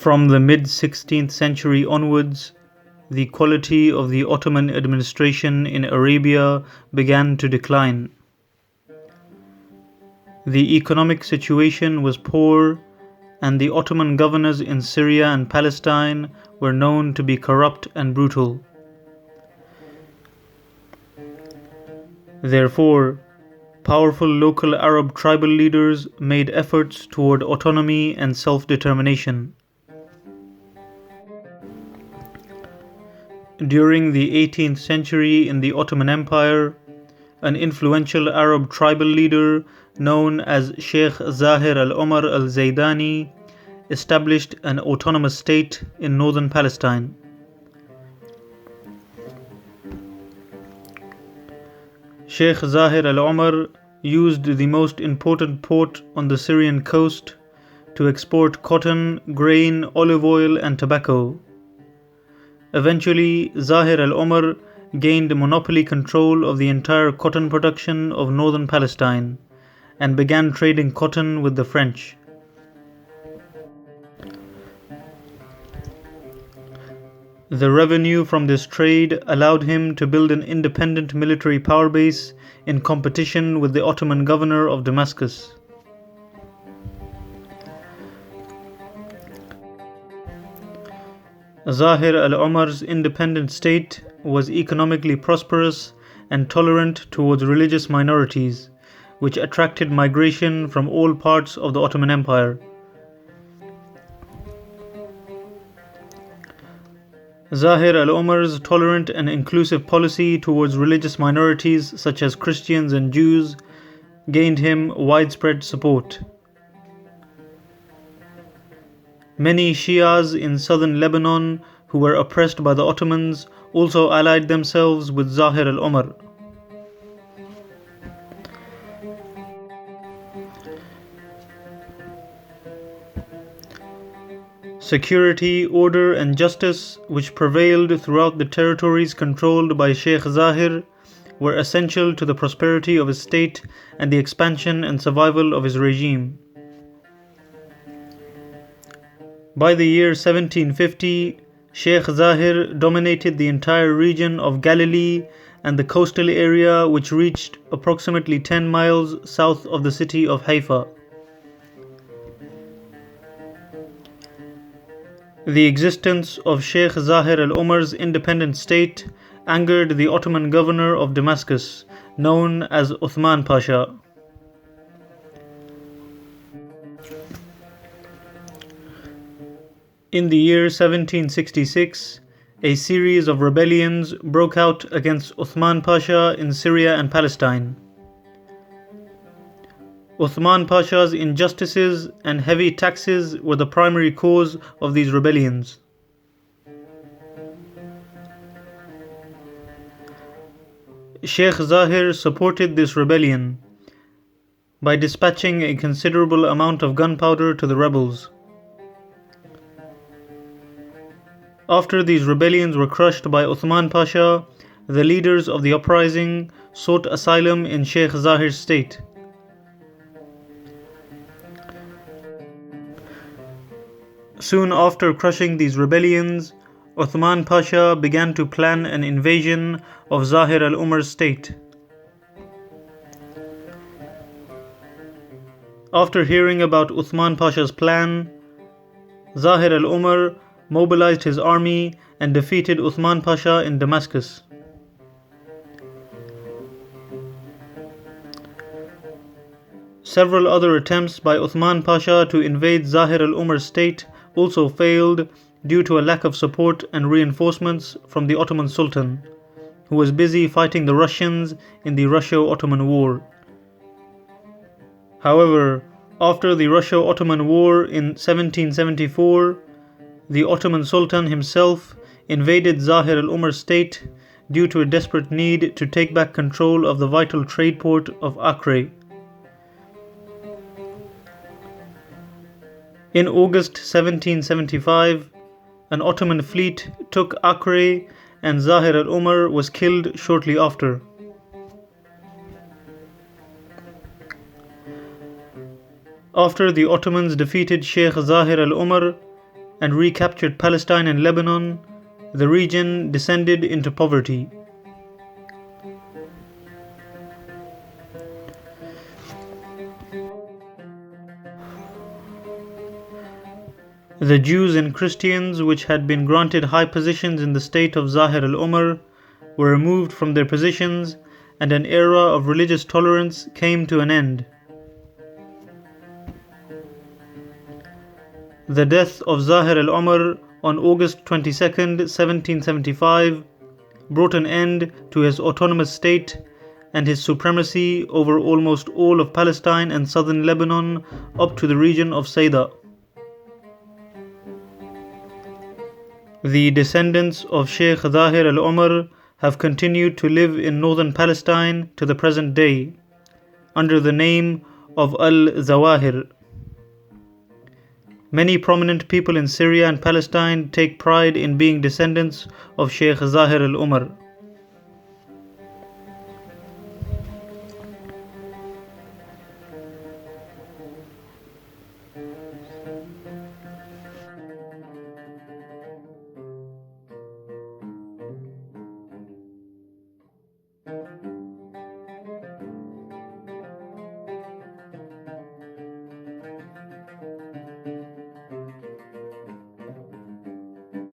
From the mid-16th century onwards, the quality of the Ottoman administration in Arabia began to decline. The economic situation was poor, and the Ottoman governors in Syria and Palestine were known to be corrupt and brutal. Therefore, powerful local Arab tribal leaders made efforts toward autonomy and self-determination. During the 18th century in the Ottoman Empire, an influential Arab tribal leader known as Sheikh Zahir Al Umar Al Zaidani established an autonomous state in northern Palestine. Sheikh Zahir Al Umar used the most important port on the Syrian coast to export cotton, grain, olive oil, and tobacco. Eventually, Zahir Al Umar gained monopoly control of the entire cotton production of northern Palestine and began trading cotton with the French. The revenue from this trade allowed him to build an independent military power base in competition with the Ottoman governor of Damascus. Zahir al-Umar's independent state was economically prosperous and tolerant towards religious minorities, which attracted migration from all parts of the Ottoman Empire. Zahir al-Umar's tolerant and inclusive policy towards religious minorities such as Christians and Jews gained him widespread support. Many Shias in southern Lebanon who were oppressed by the Ottomans also allied themselves with Zahir al-Umar. Security, order, and justice, which prevailed throughout the territories controlled by Sheikh Zahir, were essential to the prosperity of his state and the expansion and survival of his regime. By the year 1750, Sheikh Zahir dominated the entire region of Galilee and the coastal area, which reached approximately 10 miles south of the city of Haifa. The existence of Sheikh Zahir al-Umar's independent state angered the Ottoman governor of Damascus, known as Uthman Pasha. In the year 1766, a series of rebellions broke out against Uthman Pasha in Syria and Palestine. Uthman Pasha's injustices and heavy taxes were the primary cause of these rebellions. Sheikh Zahir supported this rebellion by dispatching a considerable amount of gunpowder to the rebels. After these rebellions were crushed by Uthman Pasha, the leaders of the uprising sought asylum in Sheikh Zahir's state. Soon after crushing these rebellions, Uthman Pasha began to plan an invasion of Zahir al-Umar's state. After hearing about Uthman Pasha's plan, Zahir al-Umar mobilized his army and defeated Uthman Pasha in Damascus. Several other attempts by Uthman Pasha to invade Zahir al-Umar's state also failed due to a lack of support and reinforcements from the Ottoman Sultan, who was busy fighting the Russians in the Russo-Ottoman War. However, after the Russo-Ottoman War in 1774, the Ottoman Sultan himself invaded Zahir al-Umar's state due to a desperate need to take back control of the vital trade port of Acre. In August 1775, an Ottoman fleet took Acre and Zahir al-Umar was killed shortly after. After the Ottomans defeated Sheikh Zahir al-Umar, and recaptured Palestine and Lebanon, the region descended into poverty. The Jews and Christians, which had been granted high positions in the state of Zahir Al Umar, were removed from their positions, and an era of religious tolerance came to an end. The death of Zahir Al Umar on August 22nd, 1775, brought an end to his autonomous state and his supremacy over almost all of Palestine and southern Lebanon up to the region of Sayda. The descendants of Sheikh Zahir Al Umar have continued to live in northern Palestine to the present day, under the name of Al-Zawahir. Many prominent people in Syria and Palestine take pride in being descendants of Sheikh Zahir Al Umar.